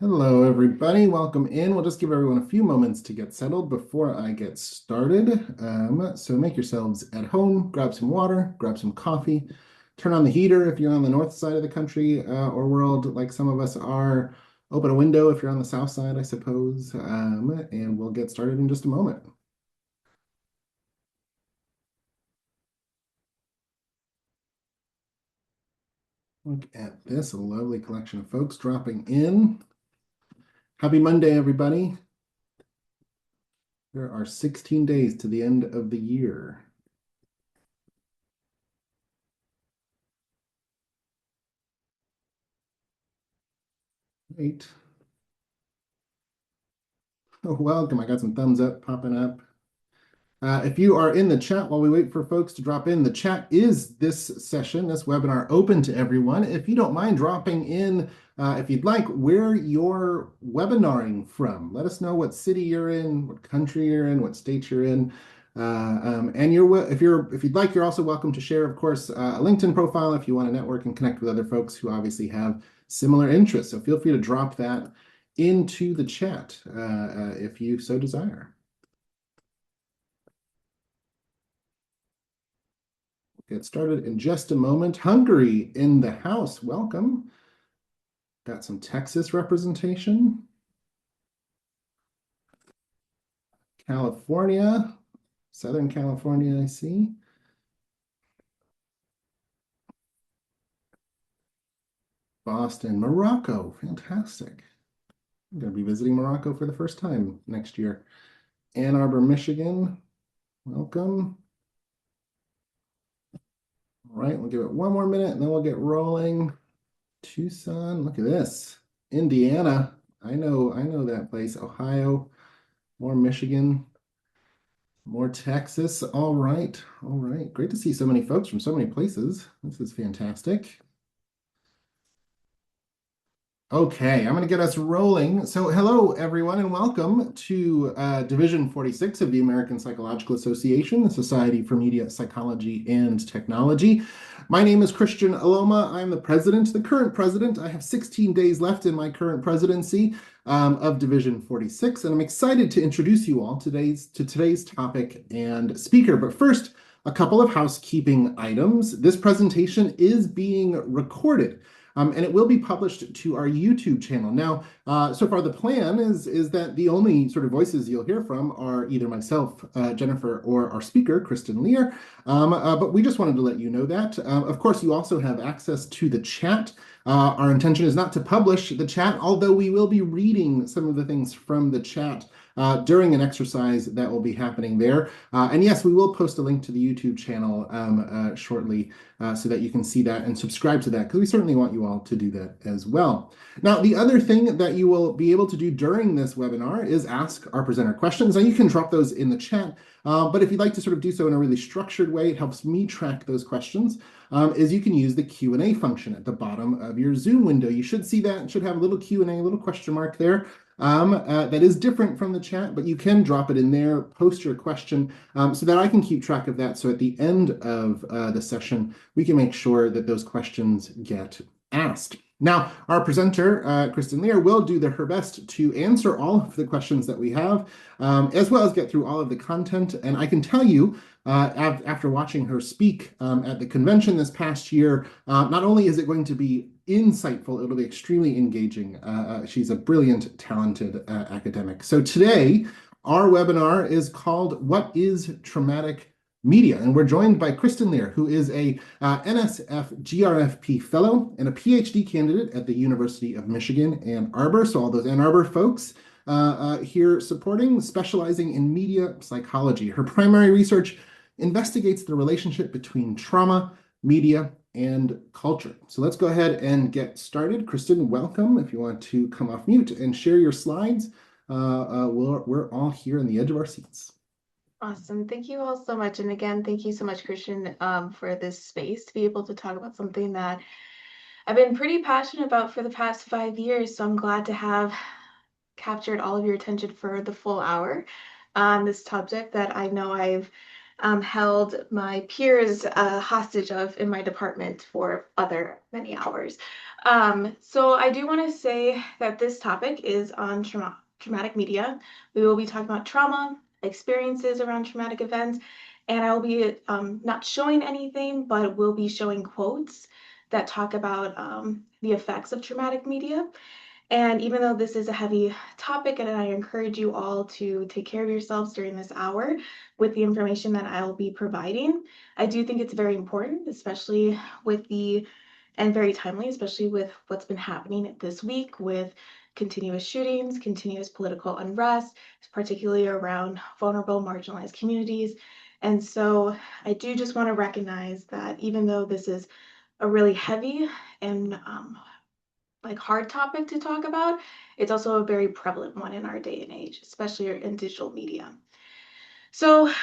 Hello, everybody. Welcome in. We'll just give everyone a few moments to get settled before I get started. So make yourselves at home, grab some water, grab some coffee, turn on the heater if you're on the north side of the country or world, like some of us are. Open a window if you're on the south side, I suppose. And we'll get started in just a moment. Look at this, a lovely collection of folks dropping in. Happy Monday, everybody. There are 16 days to the end of the year. Great. Oh, welcome. I got some thumbs up popping up. If you are in the chat while we wait for folks to drop in, the chat is this session, this webinar open to everyone. If you don't mind dropping in, if you'd like, where you're webinaring from. Let us know what city you're in, what country you're in, what state you're in. And if you'd like, you're also welcome to share, of course, a LinkedIn profile if you want to network and connect with other folks who obviously have similar interests. So feel free to drop that into the chat if you so desire. Get started in just a moment. Hungary in the house. Welcome. Got some Texas representation. California, Southern California, I see. Boston, Morocco. Fantastic. I'm going to be visiting Morocco for the first time next year. Ann Arbor, Michigan. Welcome. All right, we'll give it one more minute and then we'll get rolling. Tucson, look at this. Indiana. I know that place. Ohio, more Michigan. More Texas. All right. All right. Great to see so many folks from so many places. This is fantastic. Okay, I'm going to get us rolling. So hello, everyone, and welcome to Division 46 of the American Psychological Association, the Society for Media Psychology and Technology. My name is Christian Aloma. I'm the president, the current president. I have 16 days left in my current presidency of Division 46, and I'm excited to introduce you all to today's topic and speaker. But first, a couple of housekeeping items. This presentation is being recorded. And it will be published to our YouTube channel. Now, so far the plan is that the only sort of voices you'll hear from are either myself, Jennifer, or our speaker, Kristen Lear. But we just wanted to let you know that. Of course, you also have access to the chat. Our intention is not to publish the chat, although we will be reading some of the things from the chat during an exercise that will be happening there. And yes, we will post a link to the YouTube channel shortly so that you can see that and subscribe to that, because we certainly want you all to do that as well. Now, the other thing that you will be able to do during this webinar is ask our presenter questions. Now, you can drop those in the chat, but if you'd like to sort of do so in a really structured way, it helps me track those questions, is you can use the Q&A function at the bottom of your Zoom window. You should see that. It should have a little Q&A, a little question mark there. That is different from the chat, but you can drop it in there, post your question, so that I can keep track of that. So at the end of the session, we can make sure that those questions get asked. Now, our presenter, Kristen Lear, will do her best to answer all of the questions that we have, as well as get through all of the content. And I can tell you, after watching her speak at the convention this past year, not only is it going to be insightful, it'll be extremely engaging. She's a brilliant, talented academic. So today, our webinar is called What is Traumatic Media? And we're joined by Kristen Lear, who is a NSF GRFP fellow and a PhD candidate at the University of Michigan, Ann Arbor. So all those Ann Arbor folks here supporting, specializing in media psychology. Her primary research investigates the relationship between trauma, media, and culture. So let's go ahead and get started. Kristen, welcome. If you want to come off mute and share your slides, we're all here on the edge of our seats. Awesome. Thank you all so much. And again, thank you so much, Christian, for this space to be able to talk about something that I've been pretty passionate about for the past 5 years. So I'm glad to have captured all of your attention for the full hour on this subject that I know I've held my peers hostage of in my department for other many hours. So I do want to say that this topic is on traumatic media. We will be talking about trauma, experiences around traumatic events, and I will be not showing anything, but will be showing quotes that talk about the effects of traumatic media. And even though this is a heavy topic, and I encourage you all to take care of yourselves during this hour with the information that I'll be providing, I do think it's very important, especially with and very timely, especially with what's been happening this week with continuous shootings, continuous political unrest, particularly around vulnerable, marginalized communities. And so I do just want to recognize that even though this is a really heavy and like hard topic to talk about, it's also a very prevalent one in our day and age, especially in digital media. So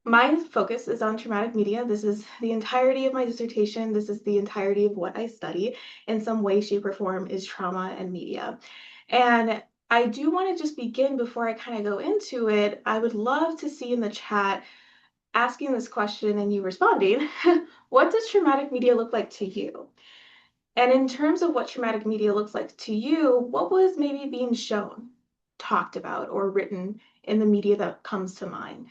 my focus is on traumatic media. This is the entirety of my dissertation. This is the entirety of what I study in some way, shape, or form is trauma and media. And I do want to just begin before I kind of go into it. I would love to see in the chat asking this question and you responding, what does traumatic media look like to you? And in terms of what traumatic media looks like to you, what was maybe being shown, talked about, or written in the media that comes to mind?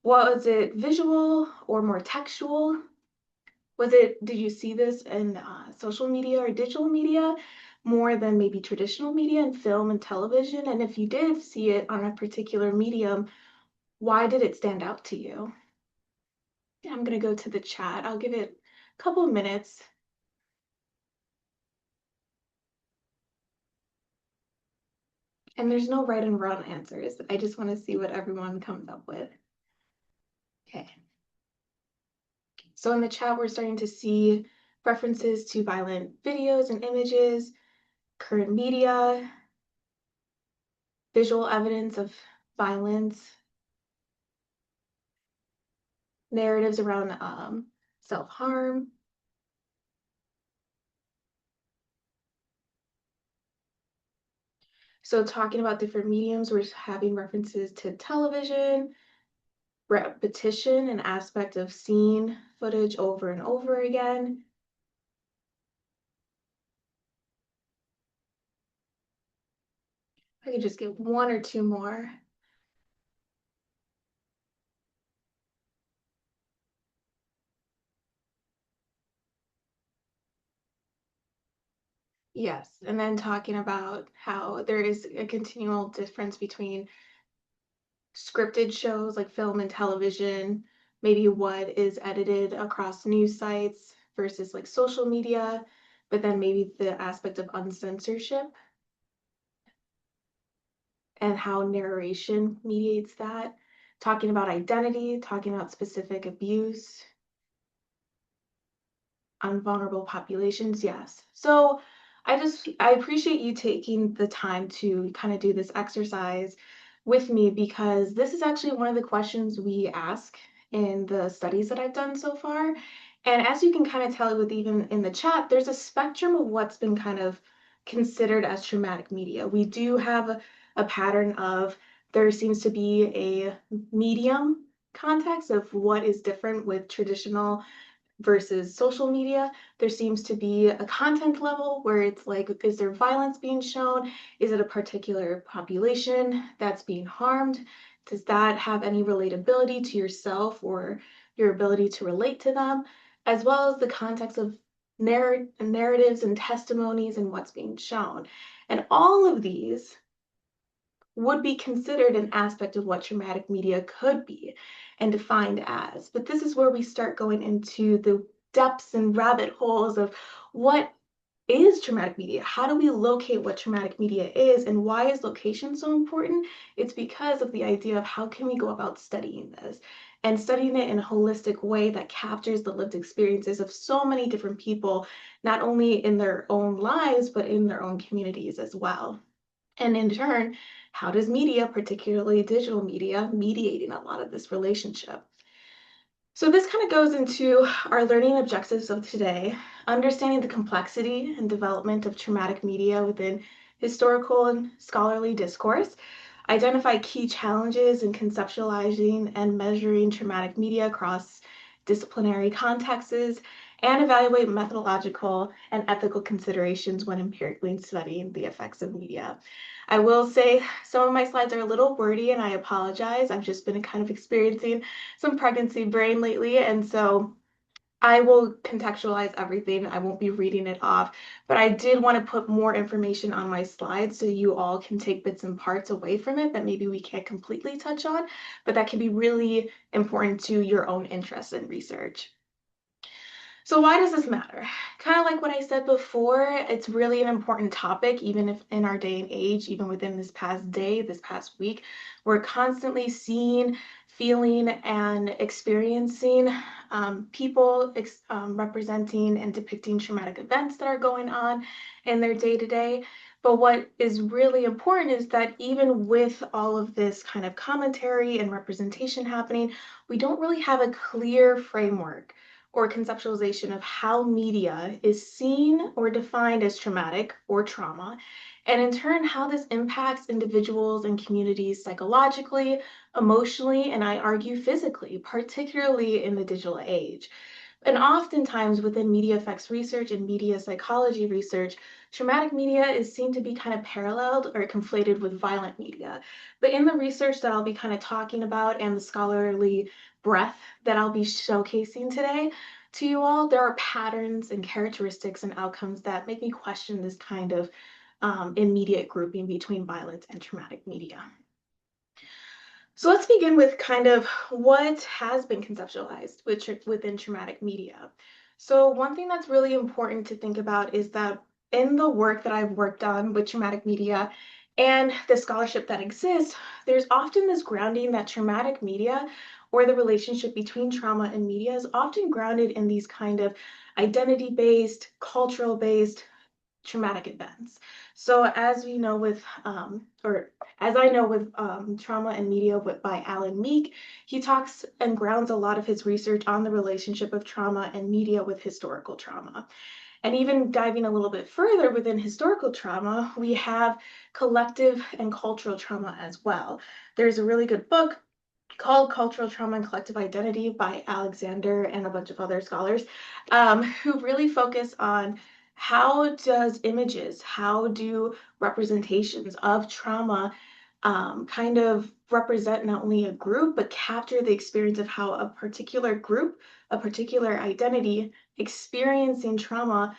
Was it visual or more textual? Did you see this in social media or digital media more than maybe traditional media and film and television? And if you did see it on a particular medium, why did it stand out to you? I'm going to go to the chat. I'll give it a couple of minutes. And there's no right and wrong answers. I just want to see what everyone comes up with. Okay. So in the chat, we're starting to see references to violent videos and images, current media, visual evidence of violence, narratives around self-harm. So talking about different mediums, we're having references to television, repetition, an aspect of seeing footage over and over again. I could just get one or two more. Yes, and then talking about how there is a continual difference between scripted shows like film and television, maybe what is edited across news sites versus like social media, but then maybe the aspect of uncensorship and how narration mediates that. Talking about identity, talking about specific abuse on vulnerable populations, yes. So I appreciate you taking the time to kind of do this exercise with me because this is actually one of the questions we ask in the studies that I've done so far. And as you can kind of tell with even in the chat, there's a spectrum of what's been kind of considered as traumatic media. We do have a pattern of there seems to be a medium context of what is different with traditional versus social media. There seems to be a content level where it's like, is there violence being shown? Is it a particular population that's being harmed? Does that have any relatability to yourself or your ability to relate to them? As well as the context of narratives and testimonies and what's being shown. And all of these would be considered an aspect of what traumatic media could be and defined as. But this is where we start going into the depths and rabbit holes of what is traumatic media? How do we locate what traumatic media is and why is location so important? It's because of the idea of how can we go about studying this and studying it in a holistic way that captures the lived experiences of so many different people, not only in their own lives, but in their own communities as well. And in turn, how does media, particularly digital media, mediating a lot of this relationship? So this kind of goes into our learning objectives of today, understanding the complexity and development of traumatic media within historical and scholarly discourse. identify key challenges in conceptualizing and measuring traumatic media across disciplinary contexts, and evaluate methodological and ethical considerations when empirically studying the effects of media. I will say some of my slides are a little wordy and I apologize. I've just been kind of experiencing some pregnancy brain lately, and so I will contextualize everything. I won't be reading it off, but I did want to put more information on my slides so you all can take bits and parts away from it that maybe we can't completely touch on, but that can be really important to your own interest in research. So why does this matter? Kind of like what I said before, it's really an important topic, even if in our day and age, even within this past day, this past week, we're constantly seeing, feeling, and experiencing people representing and depicting traumatic events that are going on in their day-to-day. But what is really important is that even with all of this kind of commentary and representation happening, we don't really have a clear framework or conceptualization of how media is seen or defined as traumatic or trauma, and in turn, how this impacts individuals and communities psychologically, emotionally, and I argue physically, particularly in the digital age. And oftentimes within media effects research and media psychology research, traumatic media is seen to be kind of paralleled or conflated with violent media. But in the research that I'll be kind of talking about and the scholarly breadth that I'll be showcasing today to you all, there are patterns and characteristics and outcomes that make me question this kind of immediate grouping between violent and traumatic media. So let's begin with kind of what has been conceptualized within traumatic media. So one thing that's really important to think about is that in the work that I've worked on with traumatic media and the scholarship that exists, there's often this grounding that traumatic media or the relationship between trauma and media is often grounded in these kind of identity-based, cultural-based traumatic events. So as we know with, or as I know with Trauma and Media by Alan Meek, he talks and grounds a lot of his research on the relationship of trauma and media with historical trauma. And even diving a little bit further within historical trauma, we have collective and cultural trauma as well. There's a really good book called Cultural Trauma and Collective Identity by Alexander and a bunch of other scholars who really focus on how does images, how do representations of trauma kind of represent not only a group, but capture the experience of how a particular group, a particular identity experiencing trauma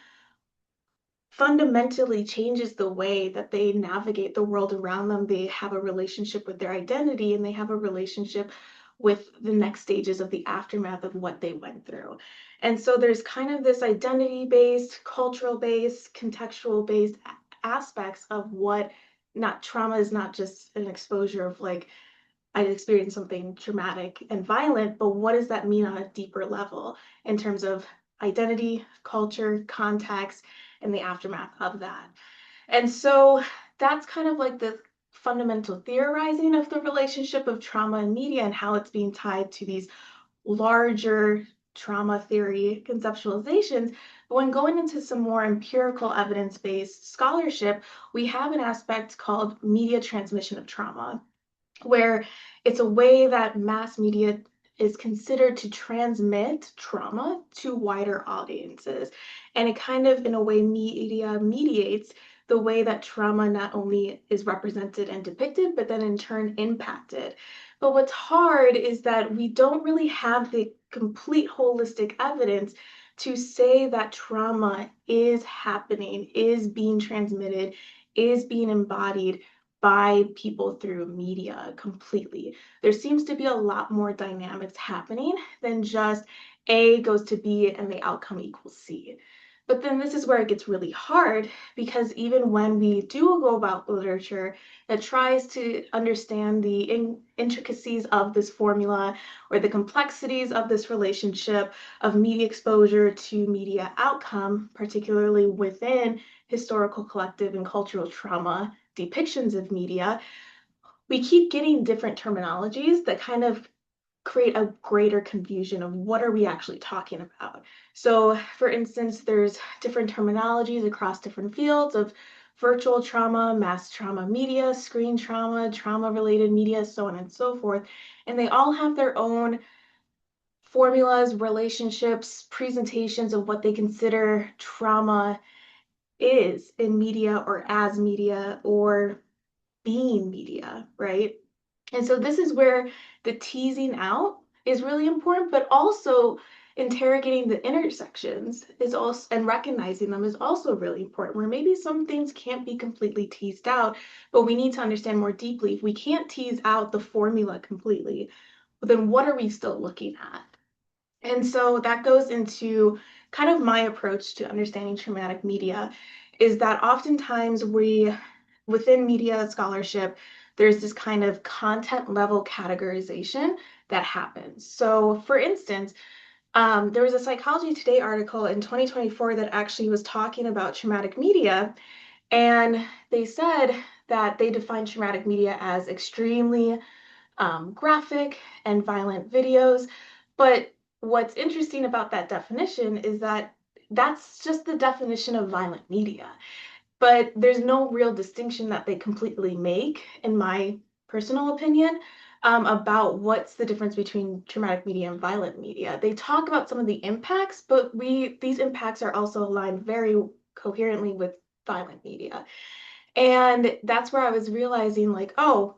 fundamentally changes the way that they navigate the world around them. They have a relationship with their identity and they have a relationship with the next stages of the aftermath of what they went through. And so there's kind of this identity-based, cultural-based, contextual-based aspects of what not trauma is not just an exposure of like I experienced something traumatic and violent, but what does that mean on a deeper level in terms of identity, culture, context, and the aftermath of that? And so that's kind of like the fundamental theorizing of the relationship of trauma and media and how it's being tied to these larger trauma theory conceptualizations. But when going into some more empirical evidence-based scholarship, we have an aspect called media transmission of trauma, where it's a way that mass media is considered to transmit trauma to wider audiences. And it kind of, in a way, media mediates the way that trauma not only is represented and depicted, but then in turn impacted. But what's hard is that we don't really have the complete holistic evidence to say that trauma is happening, is being transmitted, is being embodied by people through media completely. There seems to be a lot more dynamics happening than just A goes to B and the outcome equals C. But then this is where it gets really hard because even when we do go about literature that tries to understand the intricacies of this formula or the complexities of this relationship of media exposure to media outcome, particularly within historical, collective, and cultural trauma depictions of media, we keep getting different terminologies that kind of create a greater confusion of what are we actually talking about. So for instance, there's different terminologies across different fields of virtual trauma, mass trauma media, screen trauma, trauma-related media, so on and so forth. And they all have their own formulas, relationships, presentations of what they consider trauma is in media or as media or being media, right? And so this is where the teasing out is really important, but also interrogating the intersections is also, and recognizing them is also really important, where maybe some things can't be completely teased out, but we need to understand more deeply. If we can't tease out the formula completely, then what are we still looking at? And so that goes into kind of my approach to understanding traumatic media is that oftentimes within media scholarship, there's this kind of content level categorization that happens. So for instance, there was a Psychology Today article in 2024 that actually was talking about traumatic media, and they said that they define traumatic media as extremely graphic and violent videos. But what's interesting about that definition is that that's just the definition of violent media. But there's no real distinction that they completely make, in my personal opinion, about what's the difference between traumatic media and violent media. They talk about some of the impacts, but these impacts are also aligned very coherently with violent media. And that's where I was realizing, like, oh,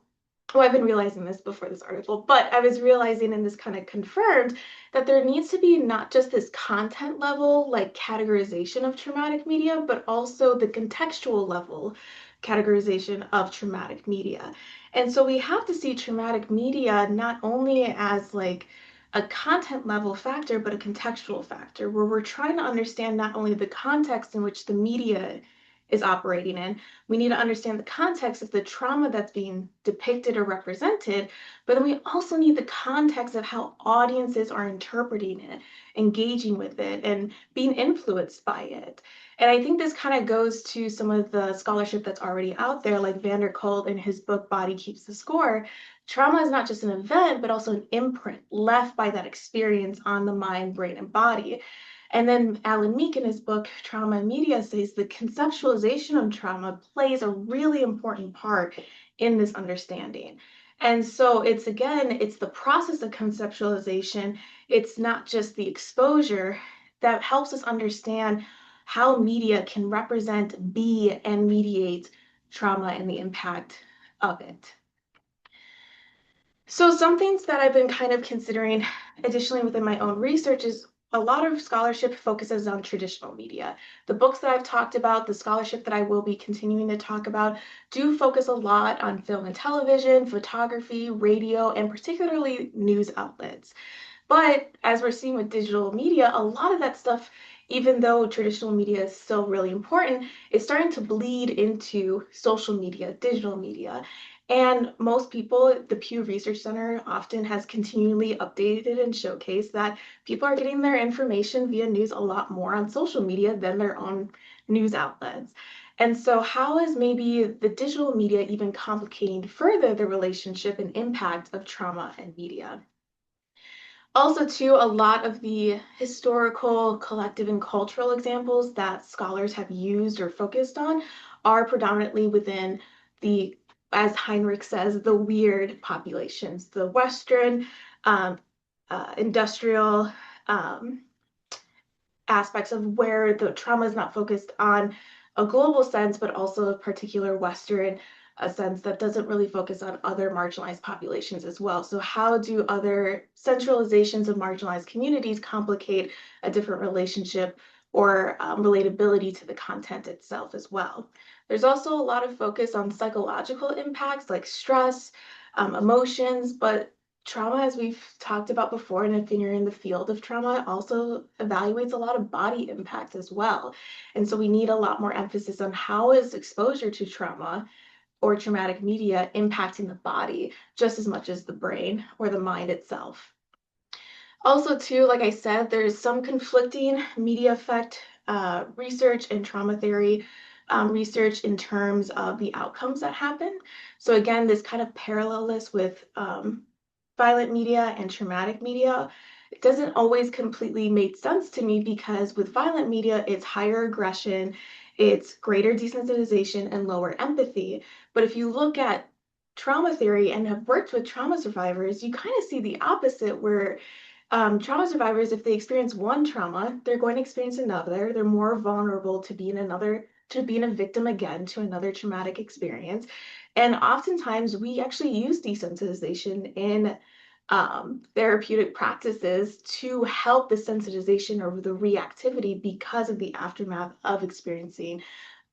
I've been realizing this before this article, but I was realizing, and this kind of confirmed, that there needs to be not just this content level, like categorization of traumatic media, but also the contextual level categorization of traumatic media. And so we have to see traumatic media not only as like a content level factor, but a contextual factor, where we're trying to understand not only the context in which the media is operating in. We need to understand the context of the trauma that's being depicted or represented, but then we also need the context of how audiences are interpreting it, engaging with it, and being influenced by it. And I think this kind of goes to some of the scholarship that's already out there, like Vander Kolk in his book Body Keeps the Score. Trauma is not just an event, but also an imprint left by that experience on the mind, brain, and body. And then Alan Meek in his book, Trauma and Media, says the conceptualization of trauma plays a really important part in this understanding. And so it's the process of conceptualization. It's not just the exposure that helps us understand how media can represent, be, and mediate trauma and the impact of it. So some things that I've been kind of considering additionally within my own research is a lot of scholarship focuses on traditional media. The books that I've talked about, the scholarship that I will be continuing to talk about, do focus a lot on film and television, photography, radio, and particularly news outlets. But as we're seeing with digital media, a lot of that stuff, even though traditional media is still really important, is starting to bleed into social media, digital media. And most people, the Pew Research Center often has continually updated and showcased that people are getting their information via news a lot more on social media than their own news outlets. And so, how is maybe the digital media even complicating further the relationship and impact of trauma and media? Also, too, a lot of the historical, collective, and cultural examples that scholars have used or focused on are predominantly within the, as Heinrich says, the weird populations, the Western, um, industrial, um, aspects of where the trauma is not focused on a global sense, but also a particular Western sense that doesn't really focus on other marginalized populations as well. So how do other centralizations of marginalized communities complicate a different relationship or relatability to the content itself as well? There's also a lot of focus on psychological impacts like stress, emotions, but trauma, as we've talked about before, and if you're in the field of trauma, also evaluates a lot of body impact as well. And so we need a lot more emphasis on how is exposure to trauma or traumatic media impacting the body just as much as the brain or the mind itself. Also, too, like I said, there's some conflicting media effect research and trauma theory research in terms of the outcomes that happen. So again, this kind of parallel this with violent media and traumatic media it doesn't always completely make sense to me because with violent media, it's higher aggression, it's greater desensitization, and lower empathy. But if you look at trauma theory and have worked with trauma survivors, you kind of see the opposite where trauma survivors, if they experience one trauma, they're going to experience another. They're more vulnerable to being a victim again to another traumatic experience. And oftentimes, we actually use desensitization in therapeutic practices to help the sensitization or the reactivity because of the aftermath of experiencing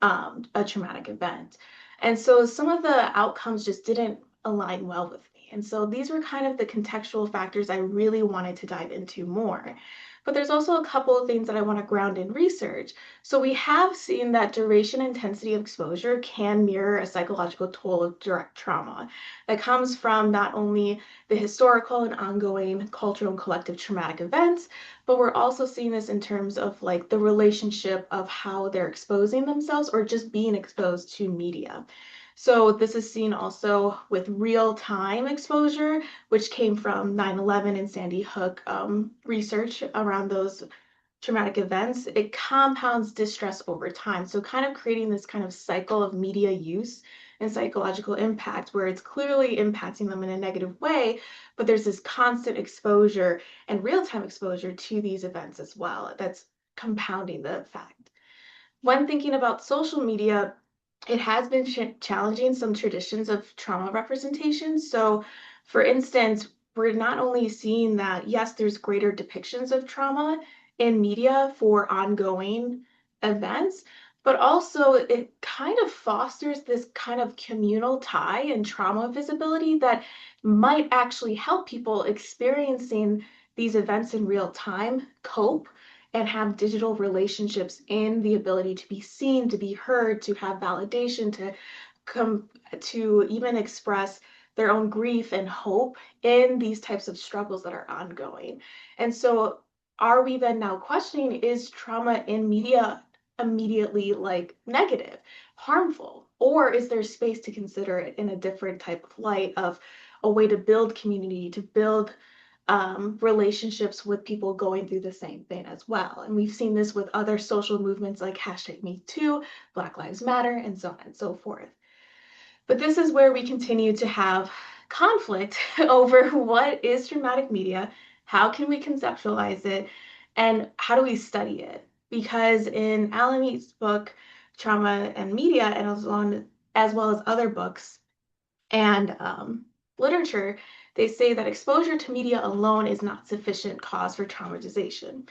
a traumatic event. And so some of the outcomes just didn't align well with me. And so these were kind of the contextual factors I really wanted to dive into more. But there's also a couple of things that I want to ground in research. So we have seen that duration intensity of exposure can mirror a psychological toll of direct trauma that comes from not only the historical and ongoing cultural and collective traumatic events, but we're also seeing this in terms of like the relationship of how they're exposing themselves or just being exposed to media. So this is seen also with real-time exposure, which came from 9/11 and Sandy Hook research around those traumatic events. It compounds distress over time. So kind of creating this kind of cycle of media use and psychological impact where it's clearly impacting them in a negative way, but there's this constant exposure and real-time exposure to these events as well. That's compounding the effect. When thinking about social media, it has been challenging some traditions of trauma representation. So, for instance, we're not only seeing that, yes, there's greater depictions of trauma in media for ongoing events, but also it kind of fosters this kind of communal tie and trauma visibility that might actually help people experiencing these events in real time cope and have digital relationships in the ability to be seen, to be heard, to have validation, to come to even express their own grief and hope in these types of struggles that are ongoing. And so are we then now questioning, is trauma in media immediately like negative, harmful, or is there space to consider it in a different type of light of a way to build community, to build relationships with people going through the same thing as well. And we've seen this with other social movements like hashtag Me Too, Black Lives Matter, and so on and so forth. But this is where we continue to have conflict over what is traumatic media, how can we conceptualize it, and how do we study it? Because in Alame's book, Trauma and Media, and as well as other books, and literature, they say that exposure to media alone is not sufficient cause for traumatization.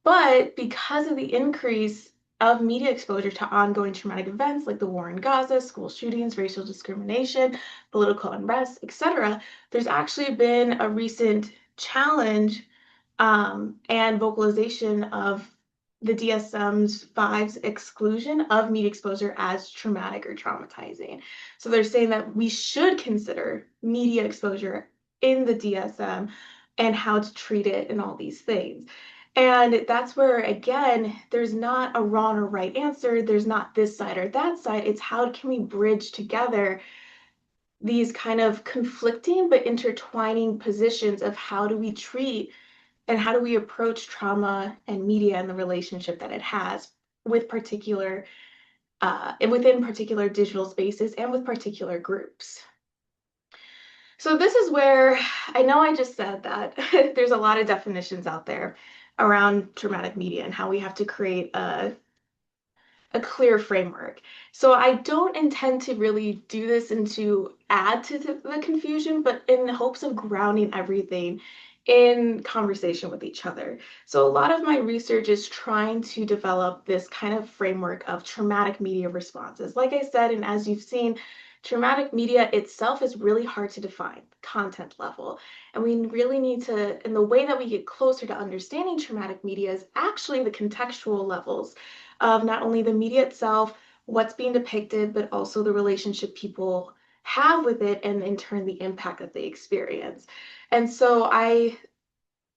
But because of the increase of media exposure to ongoing traumatic events like the war in Gaza, school shootings, racial discrimination, political unrest, etc., there's actually been a recent challenge and vocalization of the DSM-5's exclusion of meat exposure as traumatic or traumatizing. So they're saying that we should consider media exposure in the DSM and how to treat it and all these things. And that's where, again, there's not a wrong or right answer. There's not this side or that side. It's how can we bridge together these kind of conflicting but intertwining positions of how do we treat and how do we approach trauma and media and the relationship that it has with particular and within particular digital spaces and with particular groups. So this is where I know I just said that there's a lot of definitions out there around traumatic media and how we have to create a clear framework. So I don't intend to really do this and to add to the confusion, but in hopes of grounding everything in conversation with each other. So a lot of my research is trying to develop this kind of framework of traumatic media responses. Like I said, and as you've seen, traumatic media itself is really hard to define, content level. And we really need to, and the way that we get closer to understanding traumatic media is actually the contextual levels of not only the media itself, what's being depicted, but also the relationship people have with it, and in turn, the impact that they experience. And so I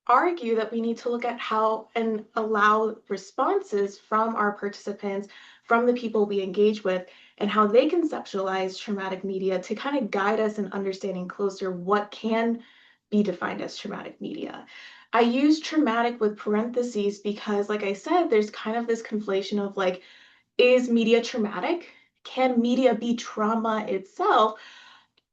argue that we need to look at how and allow responses from our participants, from the people we engage with, and how they conceptualize traumatic media to kind of guide us in understanding closer what can be defined as traumatic media. I use traumatic with parentheses because, like I said, there's kind of this conflation of like, is media traumatic? Can media be trauma itself?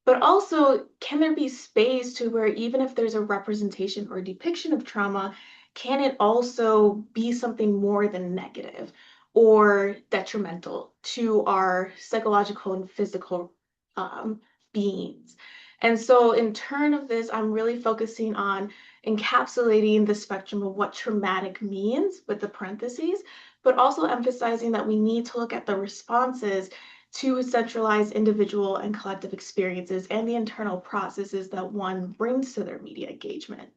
But also, can there be space to where even if there's a representation or depiction of trauma, can it also be something more than negative or detrimental to our psychological and physical um, beings? And so, in turn of this, I'm really focusing on encapsulating the spectrum of what traumatic means with the parentheses, but also emphasizing that we need to look at the responses to centralize individual and collective experiences and the internal processes that one brings to their media engagement.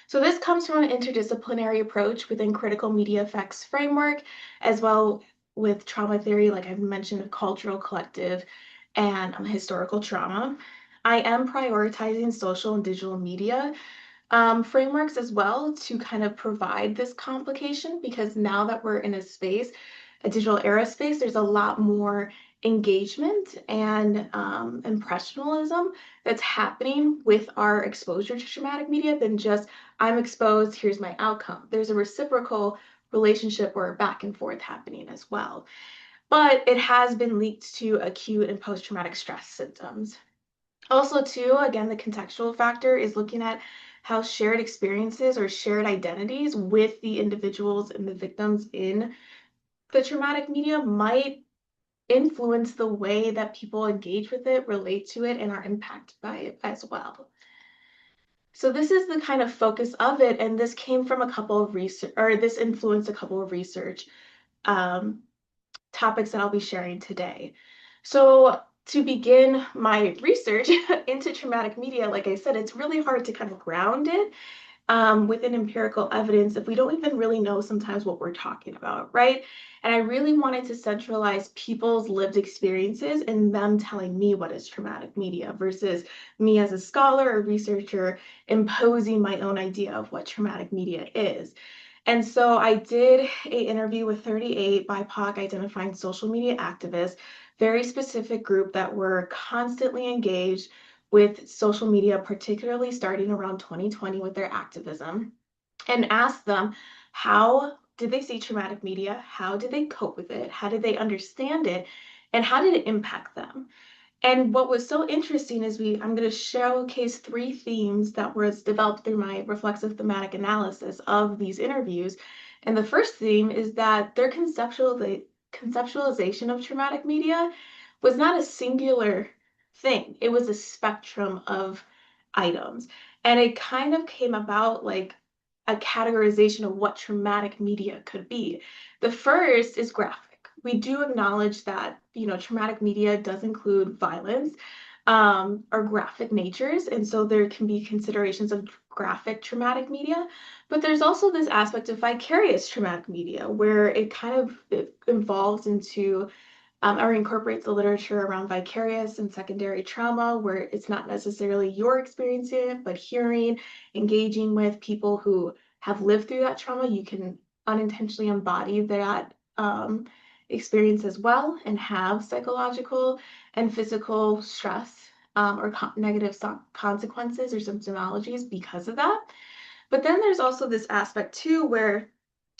So this comes from an interdisciplinary approach within critical media effects framework, as well with trauma theory, like I've mentioned, of cultural, collective, and historical trauma. I am prioritizing social and digital media frameworks as well to kind of provide this complication because now that we're in a space, a digital era space, there's a lot more engagement and impressionalism that's happening with our exposure to traumatic media than just I'm exposed, here's my outcome. There's a reciprocal relationship or back and forth happening as well. But it has been linked to acute and post-traumatic stress symptoms. Also, too, again, the contextual factor is looking at how shared experiences or shared identities with the individuals and the victims in the traumatic media might influence the way that people engage with it, relate to it, and are impacted by it as well. So this is the kind of focus of it, and this came from a couple of research, or this influenced a couple of research um, topics that I'll be sharing today. So to begin my research into traumatic media, like I said, it's really hard to kind of ground it within empirical evidence if we don't even really know sometimes what we're talking about, right? And I really wanted to centralize people's lived experiences and them telling me what is traumatic media versus me as a scholar or researcher imposing my own idea of what traumatic media is. And so I did an interview with 38 BIPOC identifying social media activists, very specific group that were constantly engaged with social media, particularly starting around 2020 with their activism, and asked them how did they see traumatic media? How did they cope with it? How did they understand it? And how did it impact them? And what was so interesting is I'm going to showcase three themes that was developed through my reflexive thematic analysis of these interviews. And the first theme is that their conceptualization of traumatic media was not a singular thing. It was a spectrum of items. And it kind of came about like a categorization of what traumatic media could be. The first is graphic. We do acknowledge that, traumatic media does include violence or graphic natures, and so there can be considerations of graphic traumatic media, but there's also this aspect of vicarious traumatic media where it evolves into or incorporates the literature around vicarious and secondary trauma, where it's not necessarily your experiencing it, but hearing, engaging with people who have lived through that trauma. You can unintentionally embody that experience as well and have psychological and physical stress or negative consequences or symptomologies because of that. But then there's also this aspect too where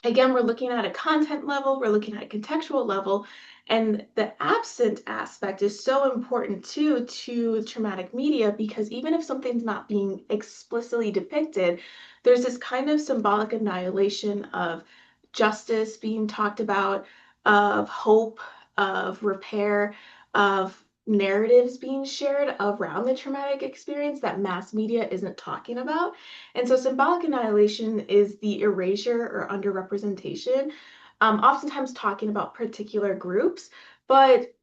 again, we're looking at a content level, we're looking at a contextual level, and the absent aspect is so important too to traumatic media because even if something's not being explicitly depicted, there's this kind of symbolic annihilation of justice being talked about, of hope, of repair, of narratives being shared around the traumatic experience that mass media isn't talking about. And so symbolic annihilation is the erasure or underrepresentation, oftentimes talking about particular groups, but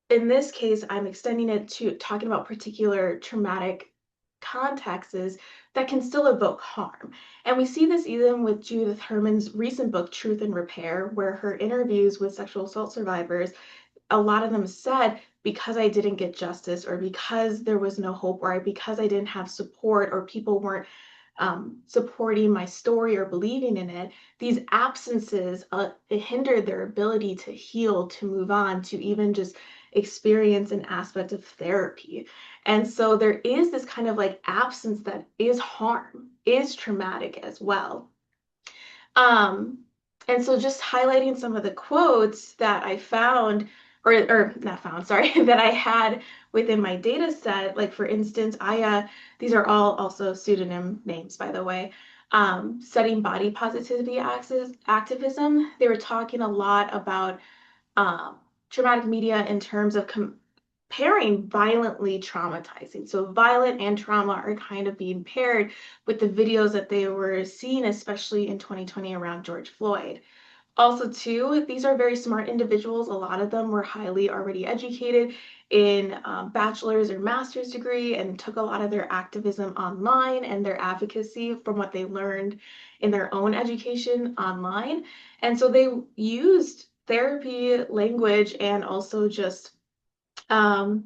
in this case, I'm extending it to talking about particular traumatic contexts that can still evoke harm. And we see this even with Judith Herman's recent book, Truth and Repair, where her interviews with sexual assault survivors, a lot of them said, because I didn't get justice, or because there was no hope, or because I didn't have support, or people weren't supporting my story or believing in it, these absences it hindered their ability to heal, to move on, to even just experience an aspect of therapy. And so there is this kind of like absence that is harm. is traumatic as well. Um, and so just highlighting some of the quotes that I found, or not found, sorry, that I had within my data set. Like for instance, these are all also pseudonym names, by the way. Studying body positivity activism, they were talking a lot about um, traumatic media in terms of pairing violently traumatizing. So violent and trauma are kind of being paired with the videos that they were seeing, especially in 2020 around George Floyd. Also, too, these are very smart individuals. A lot of them were highly already educated in bachelor's or master's degree and took a lot of their activism online and their advocacy from what they learned in their own education online. And so they used therapy language and also just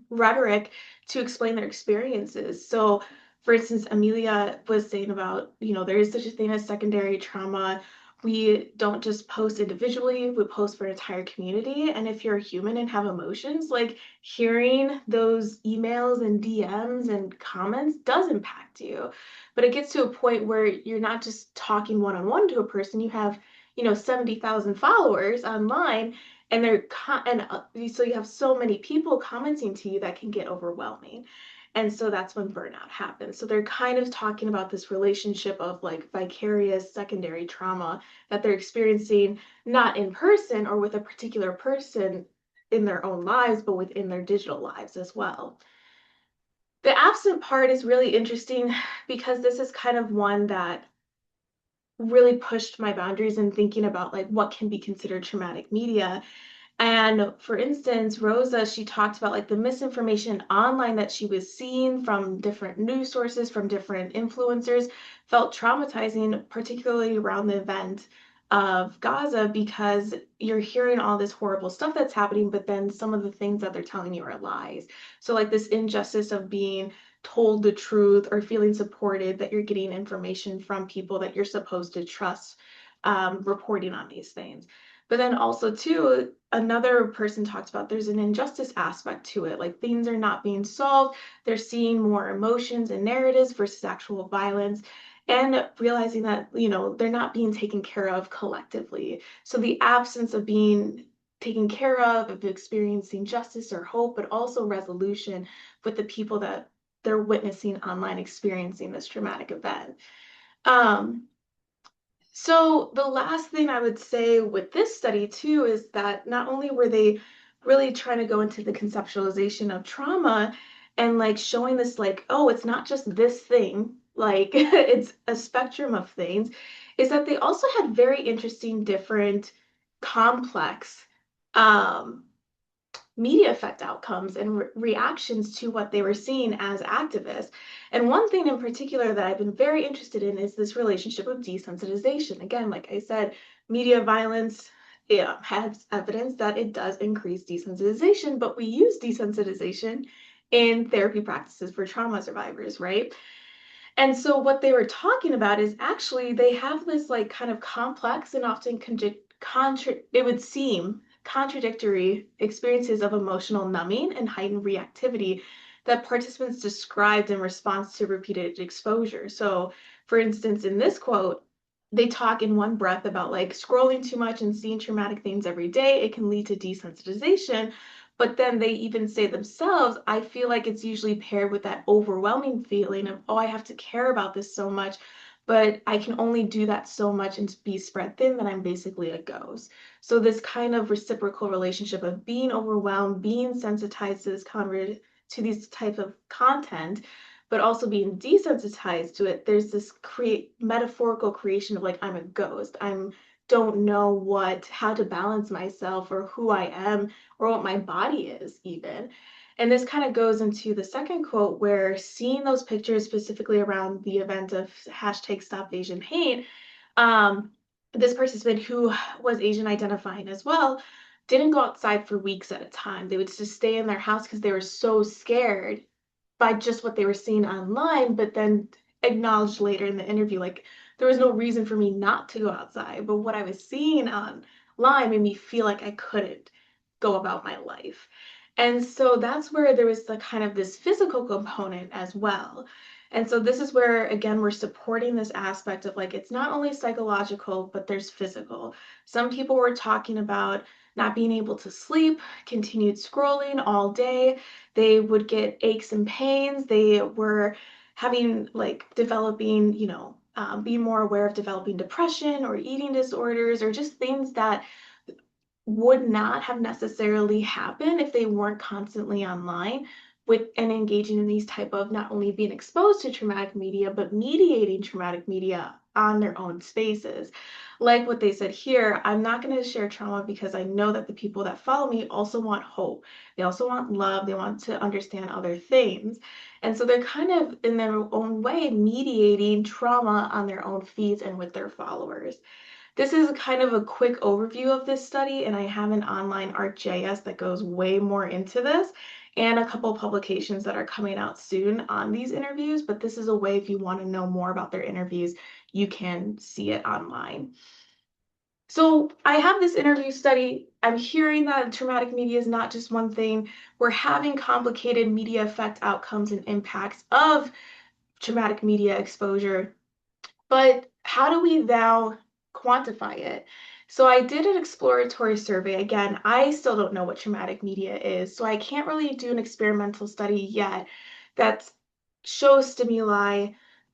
rhetoric to explain their experiences. So, for instance, Amelia was saying about, there is such a thing as secondary trauma. We don't just post individually, we post for an entire community. And if you're a human and have emotions, like hearing those emails and DMs and comments does impact you. But it gets to a point where you're not just talking one on one to a person, you have, 70,000 followers online and so you have so many people commenting to you that can get overwhelming. And so that's when burnout happens. So they're kind of talking about this relationship of like vicarious secondary trauma that they're experiencing not in person or with a particular person in their own lives, but within their digital lives as well. The absent part is really interesting because this is kind of one that really pushed my boundaries in thinking about like what can be considered traumatic media. And for instance, Rosa, she talked about like the misinformation online that she was seeing from different news sources, from different influencers, felt traumatizing, particularly around the event of Gaza, because you're hearing all this horrible stuff that's happening, but then some of the things that they're telling you are lies. So, like this injustice of being told the truth or feeling supported that you're getting information from people that you're supposed to trust reporting on these things. But then also too, another person talked about there's an injustice aspect to it. Like things are not being solved. They're seeing more emotions and narratives versus actual violence. And realizing that, they're not being taken care of collectively. So the absence of being taken care of experiencing justice or hope, but also resolution with the people that they're witnessing online experiencing this traumatic event. Um, so the last thing I would say with this study too is that not only were they really trying to go into the conceptualization of trauma and like showing this like, oh, it's not just this thing, like it's a spectrum of things, is that they also had very interesting, different, complex um, media effect outcomes and reactions to what they were seeing as activists. And one thing in particular that I've been very interested in is this relationship of desensitization. Again, like I said, media violence, yeah, has evidence that it does increase desensitization, but we use desensitization in therapy practices for trauma survivors, right? And so what they were talking about is actually they have this like kind of complex and often it would seem contradictory experiences of emotional numbing and heightened reactivity that participants described in response to repeated exposure. So, for instance, in this quote, they talk in one breath about like scrolling too much and seeing traumatic things every day. It can lead to desensitization. But then they even say themselves, I feel like it's usually paired with that overwhelming feeling of, oh, I have to care about this so much, but I can only do that so much and be spread thin that I'm basically a ghost. So this kind of reciprocal relationship of being overwhelmed, being sensitized to to these type of content, but also being desensitized to it, there's this create metaphorical creation of like I'm a ghost. I'm don't know how to balance myself or who I am or what my body is even. And this kind of goes into the second quote where seeing those pictures specifically around the event of hashtag Stop Asian Hate, um, this participant who was Asian identifying as well didn't go outside for weeks at a time. They would just stay in their house because they were so scared by just what they were seeing online, but then acknowledged later in the interview, like there was no reason for me not to go outside, but what I was seeing online made me feel like I couldn't go about my life. And so that's where there was the kind of this physical component as well. And so this is where, again, we're supporting this aspect of like, it's not only psychological, but there's physical. Some people were talking about not being able to sleep, continued scrolling all day. They would get aches and pains. They were having like developing, being more aware of developing depression or eating disorders or just things that would not have necessarily happened if they weren't constantly online with and engaging in these type of not only being exposed to traumatic media but mediating traumatic media on their own spaces. Like what they said here, I'm not going to share trauma because I know that the people that follow me also want hope. They also want love. They want to understand other things. And so they're kind of in their own way mediating trauma on their own feeds and with their followers. This is kind of a quick overview of this study, and I have an online ArcGIS that goes way more into this and a couple publications that are coming out soon on these interviews, but this is a way if you want to know more about their interviews, you can see it online. So I have this interview study. I'm hearing that traumatic media is not just one thing. We're having complicated media effect outcomes and impacts of traumatic media exposure, but how do we now quantify it? So I did an exploratory survey. Again, I still don't know what traumatic media is, so I can't really do an experimental study yet that shows stimuli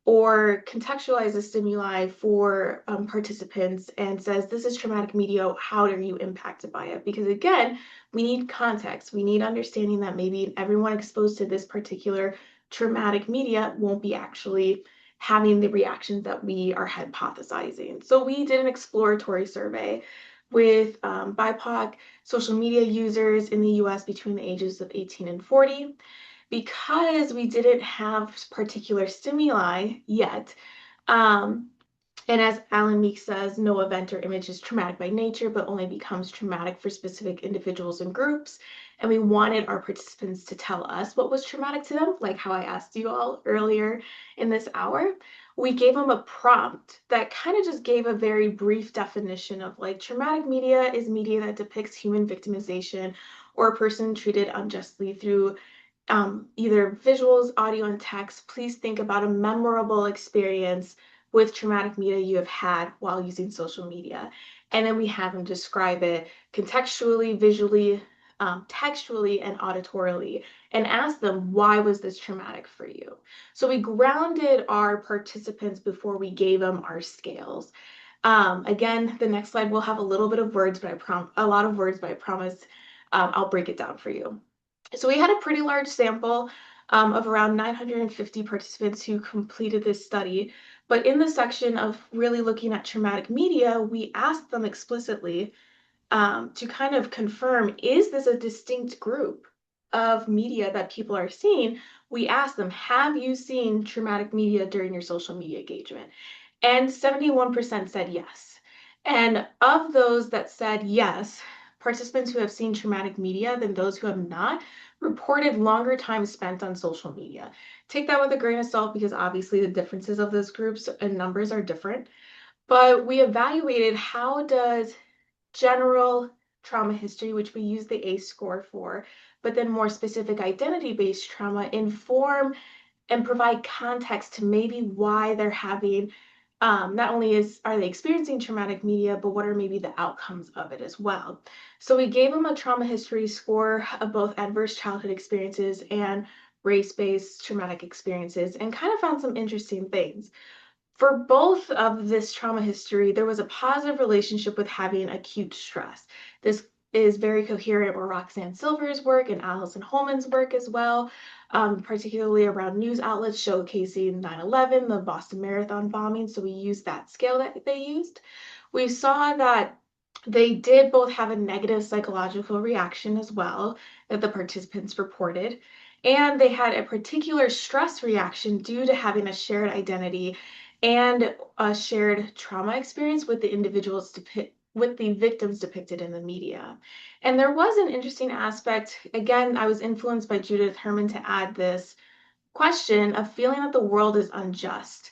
or contextualizes stimuli for participants and says, this is traumatic media, how are you impacted by it? Because again, we need context. We need understanding that maybe everyone exposed to this particular traumatic media won't be actually having the reactions that we are hypothesizing. So we did an exploratory survey with BIPOC social media users in the US between the ages of 18 and 40. Because we didn't have particular stimuli yet, um, and as Alan Meek says, no event or image is traumatic by nature, but only becomes traumatic for specific individuals and groups. And we wanted our participants to tell us what was traumatic to them, like how I asked you all earlier in this hour. We gave them a prompt that kind of just gave a very brief definition of like traumatic media is media that depicts human victimization or a person treated unjustly through either visuals, audio, and text. Please think about a memorable experience with traumatic media you have had while using social media. And then we have them describe it contextually, visually, textually, and auditorily, and ask them, why was this traumatic for you? So we grounded our participants before we gave them our scales. Again, the next slide will have a little bit of words, but a lot of words, but I promise I'll break it down for you. So we had a pretty large sample of around 950 participants who completed this study. But in the section of really looking at traumatic media, we asked them explicitly to kind of confirm, is this a distinct group of media that people are seeing? We asked them, have you seen traumatic media during your social media engagement? And 71% said yes. And of those that said yes, participants who have seen traumatic media than those who have not reported longer time spent on social media. Take that with a grain of salt because obviously the differences of those groups and numbers are different. But we evaluated how does general trauma history, which we use the ACE score for, but then more specific identity-based trauma inform and provide context to maybe why they're having not only are they experiencing traumatic media, but what are maybe the outcomes of it as well. So we gave them a trauma history score of both adverse childhood experiences and race-based traumatic experiences and kind of found some interesting things. For both of this trauma history, there was a positive relationship with having acute stress. This is very coherent with Roxanne Silver's work and Alison Holman's work as well, particularly around news outlets showcasing 9/11, the Boston Marathon bombing. So we used that scale that they used. We saw that they did both have a negative psychological reaction as well that the participants reported, and they had a particular stress reaction due to having a shared identity and a shared trauma experience with the with the victims depicted in the media. And there was an interesting aspect. Again, I was influenced by Judith Herman to add this question of feeling that the world is unjust.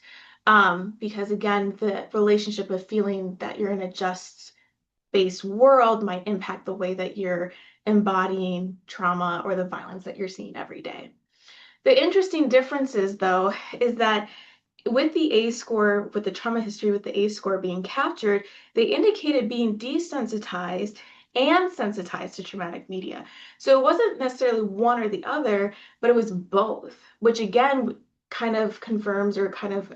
Because again, the relationship of feeling that you're in a just-based world might impact the way that you're embodying trauma or the violence that you're seeing every day. The interesting differences, though, is that with the A score, with the trauma history, with the A score being captured, they indicated being desensitized and sensitized to traumatic media. So it wasn't necessarily one or the other, but it was both, which again kind of confirms or kind of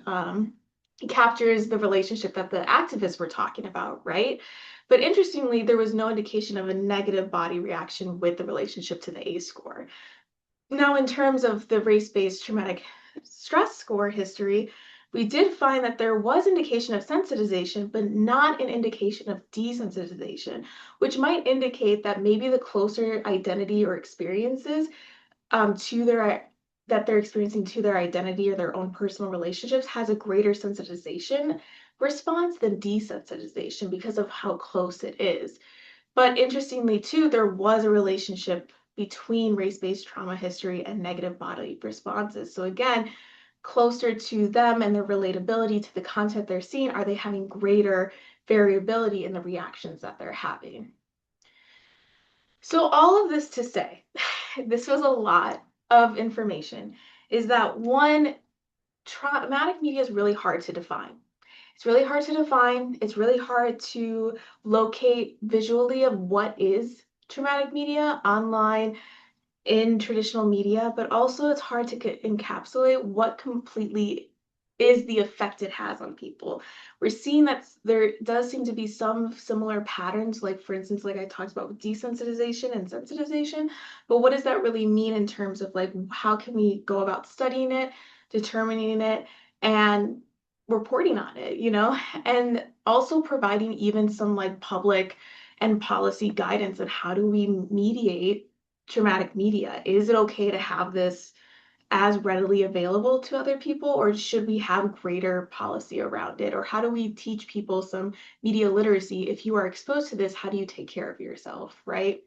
captures the relationship that the activists were talking about, right? But interestingly, there was no indication of a negative body reaction with the relationship to the A score. Now, in terms of the race-based traumatic stress score history, we did find that there was indication of sensitization, but not an indication of desensitization, which might indicate that maybe the closer identity or experiences to their that they're experiencing to their identity or their own personal relationships has a greater sensitization response than desensitization because of how close it is. But interestingly, too, there was a relationship between race-based trauma history and negative bodily responses. So again, closer to them and their relatability to the content they're seeing, are they having greater variability in the reactions that they're having? So all of this to say, this was a lot of information, is that one, traumatic media is really hard to define. It's really hard to define. It's really hard to locate visually of what is traumatic media online in traditional media, but also it's hard to encapsulate what completely is the effect it has on people. We're seeing that there does seem to be some similar patterns, like for instance, like I talked about with desensitization and sensitization, but what does that really mean in terms of like how can we go about studying it, determining it, and reporting on it, and also providing even some like public and policy guidance on how do we mediate traumatic media? Is it okay to have this as readily available to other people, or should we have greater policy around it? Or how do we teach people some media literacy? If you are exposed to this, how do you take care of yourself, right?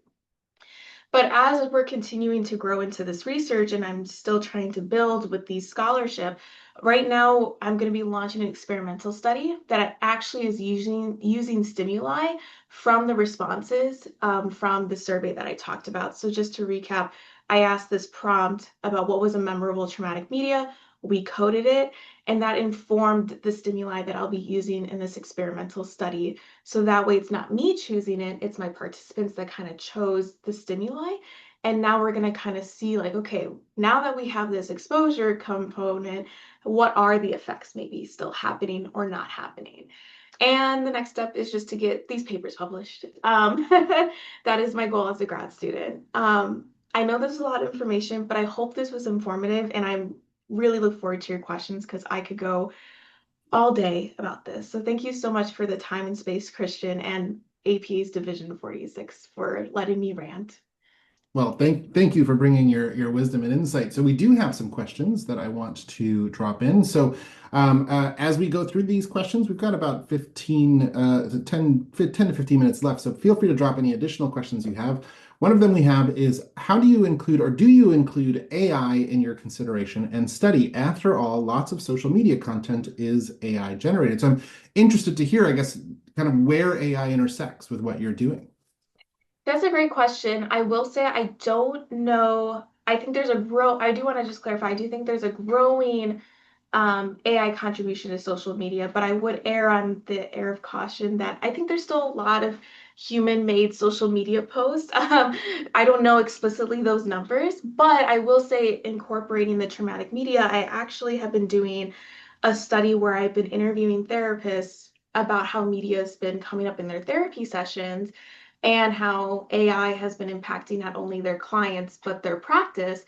But as we're continuing to grow into this research and I'm still trying to build with these scholarship, right now I'm going to be launching an experimental study that actually is using stimuli from the responses from the survey that I talked about. So just to recap, I asked this prompt about what was a memorable traumatic media. We coded it, and that informed the stimuli that I'll be using in this experimental study. So that way it's not me choosing it, it's my participants that kind of chose the stimuli. And now we're going to kind of see like, okay, now that we have this exposure component, what are the effects maybe still happening or not happening? And the next step is just to get these papers published. That is my goal as a grad student. I know this is a lot of information, but I hope this was informative, and I really look forward to your questions because I could go all day about this. So thank you so much for the time and space, Christian, and APA's Division 46 for letting me rant. Well, thank you for bringing your wisdom and insight. So we do have some questions that I want to drop in. So as we go through these questions, we've got about 10 to 15 minutes left. So feel free to drop any additional questions you have. One of them we have is, how do you include, or do you include AI in your consideration and study? After all, lots of social media content is AI generated. So I'm interested to hear, I guess, kind of where AI intersects with what you're doing. That's a great question. I will say I don't know. I think I do want to just clarify, I do think there's a growing AI contribution to social media, but I would err on the air of caution that I think there's still a lot of human-made social media posts. I don't know explicitly those numbers, but I will say incorporating the traumatic media, I actually have been doing a study where I've been interviewing therapists about how media has been coming up in their therapy sessions and how AI has been impacting not only their clients, but their practice.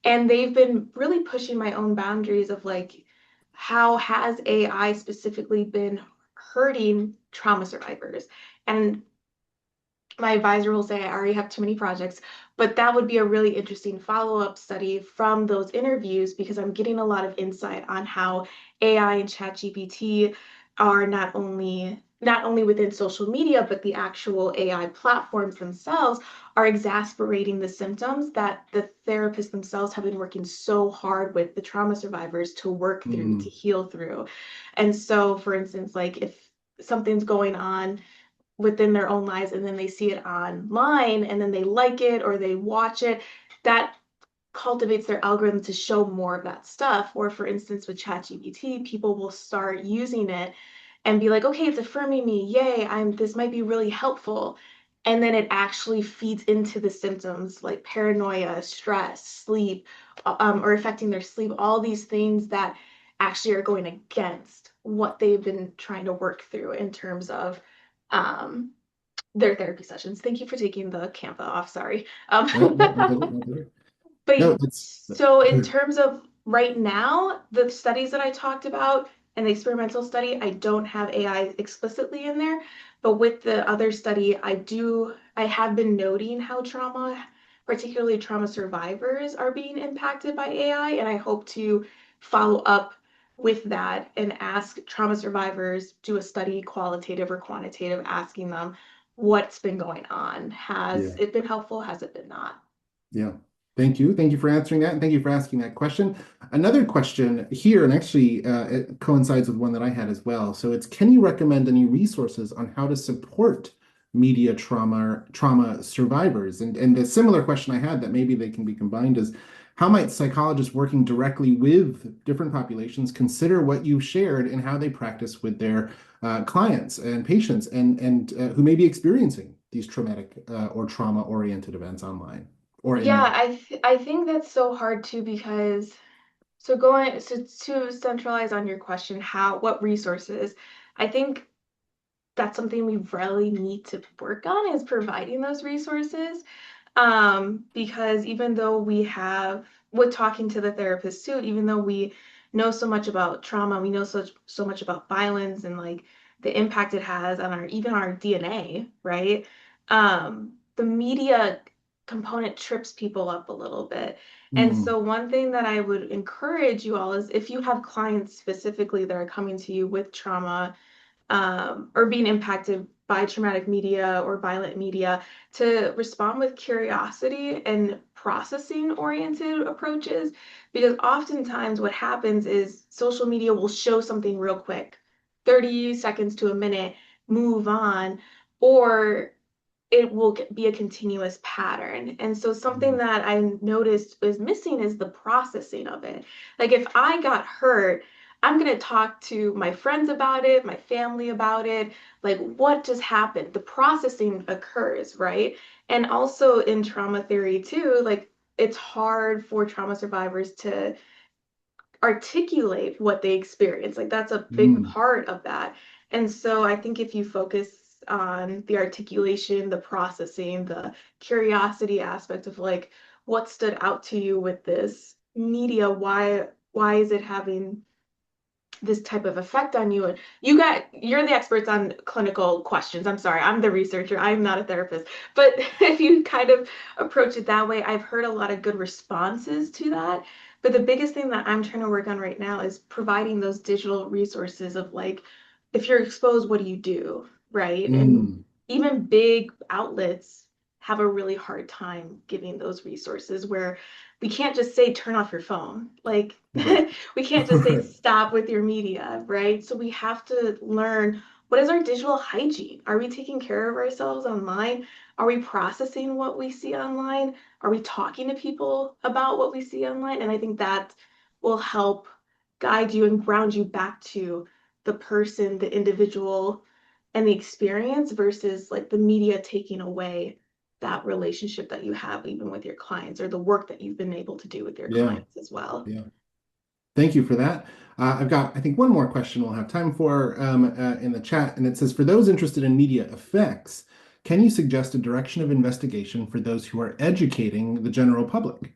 And they've been really pushing my own boundaries of like, how has AI specifically been hurting trauma survivors? And my advisor will say I already have too many projects, but that would be a really interesting follow-up study from those interviews because I'm getting a lot of insight on how AI and ChatGPT are not only within social media, but the actual AI platforms themselves are exacerbating the symptoms that the therapists themselves have been working so hard with the trauma survivors to work through, to Mm, heal through. And so, for instance, like if something's going on within their own lives and then they see it online and then they like it or they watch it, that cultivates their algorithm to show more of that stuff. Or for instance, with ChatGPT, people will start using it and be like, okay, it's affirming me. Yay, this might be really helpful. And then it actually feeds into the symptoms like paranoia, stress, sleep, or affecting their sleep, all these things that actually are going against what they've been trying to work through in terms of um, their therapy sessions. Thank you for taking the Canva off. Sorry. No, no, my pleasure, my pleasure. But No, it's so in terms of right now, the studies that I talked about and the experimental study, I don't have AI explicitly in there. But with the other study, I have been noting how trauma, particularly trauma survivors, are being impacted by AI. And I hope to follow up with that and ask trauma survivors, do a study, qualitative or quantitative, asking them what's been going on. Has yeah. it been helpful? Has it been not? Yeah. Thank you. Thank you for answering that. And thank you for asking that question. Another question here, and actually it coincides with one that I had as well. So it's, can you recommend any resources on how to support media trauma survivors? And a similar question I had that maybe they can be combined is, how might psychologists working directly with different populations consider what you shared and how they practice with their clients and patients and who may be experiencing these traumatic or trauma-oriented events online? Or in Yeah, media. I think that's so hard too because so going so to centralize on your question, how what resources, I think that's something we really need to work on is providing those resources. Because even though we have, with talking to the therapist too, even though we know so much about trauma, we know so much about violence and like the impact it has on our even our DNA, right? The media component trips people up a little bit. And Mm, so one thing that I would encourage you all is if you have clients specifically that are coming to you with trauma or being impacted by traumatic media or violent media to respond with curiosity and processing oriented approaches. Because oftentimes what happens is social media will show something real quick, 30 seconds to a minute, move on, or it will be a continuous pattern. And so something mm, that I noticed is missing is the processing of it. Like if I got hurt, I'm going to talk to my friends about it, my family about it, like what just happened. The processing occurs, right? And also in trauma theory too, like it's hard for trauma survivors to articulate what they experience. Like that's a big mm. part of that. And so I think if you focus on the articulation, the processing, the curiosity aspect of like what stood out to you with this media, why is it having this type of effect on you, and you're the experts on clinical questions. I'm sorry, I'm the researcher, I'm not a therapist, but if you kind of approach it that way, I've heard a lot of good responses to that. But the biggest thing that I'm trying to work on right now is providing those digital resources of like, if you're exposed, what do you do, right? And Mm. even big outlets have a really hard time giving those resources where we can't just say turn off your phone, like Right. we can't just say stop with your media, right? So we have to learn, what is our digital hygiene? Are we taking care of ourselves online? Are we processing what we see online? Are we talking to people about what we see online? And I think that will help guide you and ground you back to the person, the individual, and the experience versus like the media taking away that relationship that you have even with your clients or the work that you've been able to do with your Yeah. clients as well. Yeah. Thank you for that. I've got, I think, one more question we'll have time for in the chat. And it says, for those interested in media effects, can you suggest a direction of investigation for those who are educating the general public?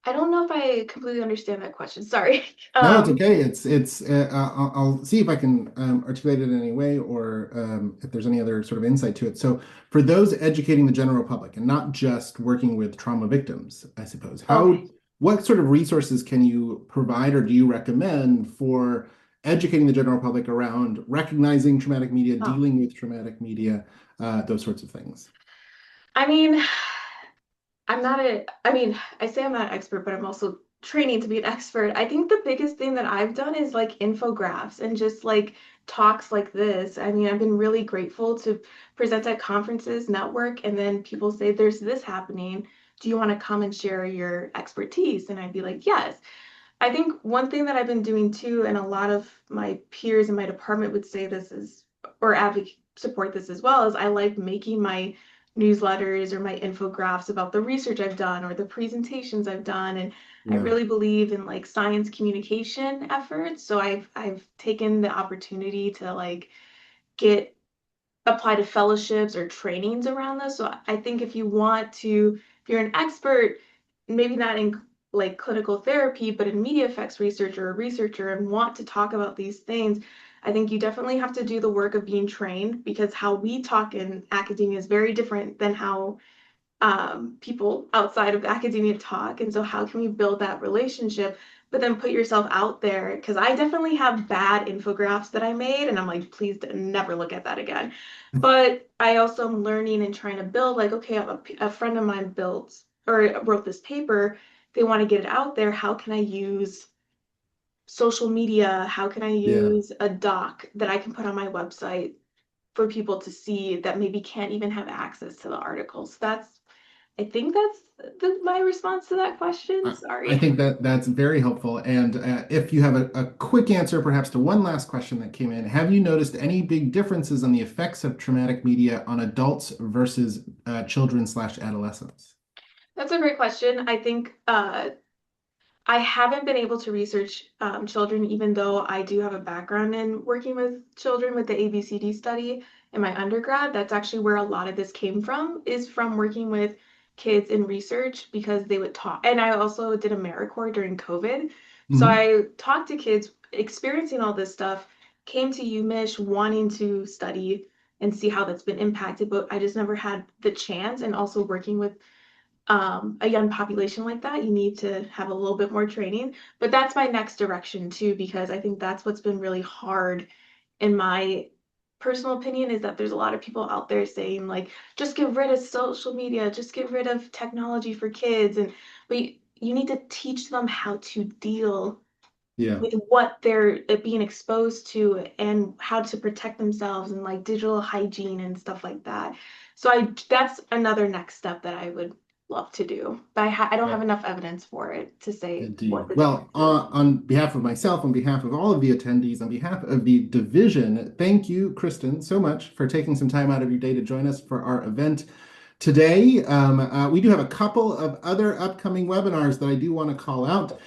I don't know if I completely understand that question. Sorry. No, it's okay. It's. I'll see if I can articulate it in any way, or if there's any other sort of insight to it. So, for those educating the general public and not just working with trauma victims, I suppose, Okay. what sort of resources can you provide, or do you recommend for educating the general public around recognizing traumatic media, Oh, dealing with traumatic media, those sorts of things? I mean, I mean, I say I'm not an expert, but I'm also training to be an expert. I think the biggest thing that I've done is like infographics and just like talks like this. I mean, I've been really grateful to present at conferences, network, and then people say, there's this happening. Do you want to come and share your expertise? And I'd be like, yes. I think one thing that I've been doing too, and a lot of my peers in my department would say this is, or advocate support this as well, is I like making my newsletters or my infographics about the research I've done or the presentations I've done. And I Yeah. really believe in like science communication efforts. So I've taken the opportunity to like get apply to fellowships or trainings around this. So I think if you want to, if you're an expert, maybe not in like clinical therapy, but in media effects research or a researcher and want to talk about these things, I think you definitely have to do the work of being trained because how we talk in academia is very different than how people outside of academia talk. And so, how can we build that relationship, but then put yourself out there? Because I definitely have bad infographics that I made, and I'm like, please never look at that again. But I also am learning and trying to build, like, okay, a friend of mine built or wrote this paper. They want to get it out there. How can I use social media? How can I Yeah. use a doc that I can put on my website for people to see that maybe can't even have access to the articles? I think that's my response to that question. I Sorry. think that that's very helpful. And if you have a quick answer, perhaps to one last question that came in, have you noticed any big differences on the effects of traumatic media on adults versus children slash adolescents? That's a great question. I think I haven't been able to research children, even though I do have a background in working with children with the ABCD study in my undergrad. That's actually where a lot of this came from, is from working with kids in research because they would talk. And I also did AmeriCorps during COVID. So Hmm. I talked to kids experiencing all this stuff, came to UMich wanting to study and see how that's been impacted, but I just never had the chance. And also working with a young population like that, you need to have a little bit more training. But that's my next direction too, because I think that's what's been really hard in my personal opinion is that there's a lot of people out there saying like, just get rid of social media, just get rid of technology for kids. And but you need to teach them how to deal Yeah. with what they're being exposed to and how to protect themselves and like digital hygiene and stuff like that. So I that's another next step that I would love to do, but I don't have Well, enough evidence for it to say what indeed. the Well, difference is. on behalf of myself, on behalf of all of the attendees, on behalf of the division, thank you, Kristen, so much for taking some time out of your day to join us for our event today. We do have a couple of other upcoming webinars that I do want to call out.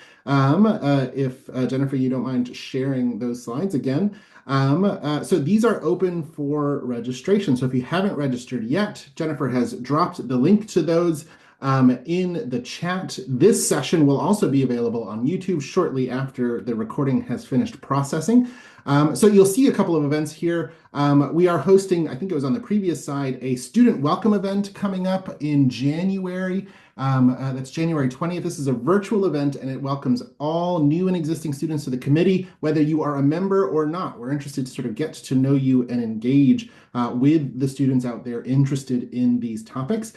If Jennifer, you don't mind sharing those slides again. So these are open for registration. So if you haven't registered yet, Jennifer has dropped the link to those in the chat. This session will also be available on YouTube shortly after the recording has finished processing. So you'll see a couple of events here. We are hosting, I think it was on the previous side, a student welcome event coming up in January. That's January 20th. This is a virtual event and it welcomes all new and existing students to the committee, whether you are a member or not. We're interested to sort of get to know you and engage with the students out there interested in these topics.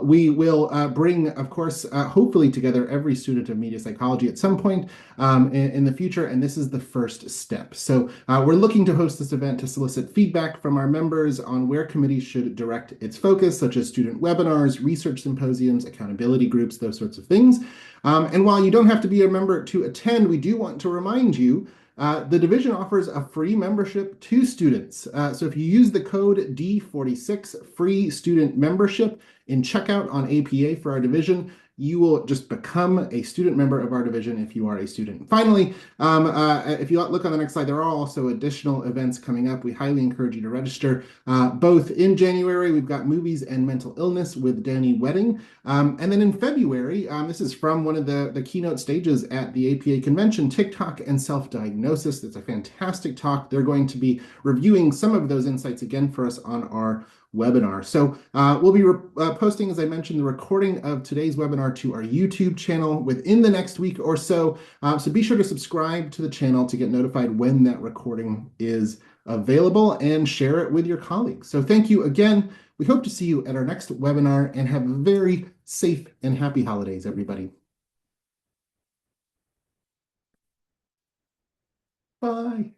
We will bring, of course, hopefully together every student of media psychology at some point in the future, and this is the first step. So we're looking to host this event to solicit feedback from our members on where committees should direct its focus, such as student webinars, research symposiums, accountability groups, those sorts of things. And while you don't have to be a member to attend, we do want to remind you the division offers a free membership to students. So if you use the code D46 free student membership in checkout on APA for our division, you will just become a student member of our division if you are a student. Finally, if you look on the next slide, there are also additional events coming up. We highly encourage you to register. Both in January, we've got movies and mental illness with Danny Wedding. And then in February, this is from one of the keynote stages at the APA convention, TikTok and self-diagnosis. It's a fantastic talk. They're going to be reviewing some of those insights again for us on our webinar. So we'll be posting, as I mentioned, the recording of today's webinar to our YouTube channel within the next week or so. So be sure to subscribe to the channel to get notified when that recording is available and share it with your colleagues. So thank you again. We hope to see you at our next webinar and have very safe and happy holidays, everybody. Bye.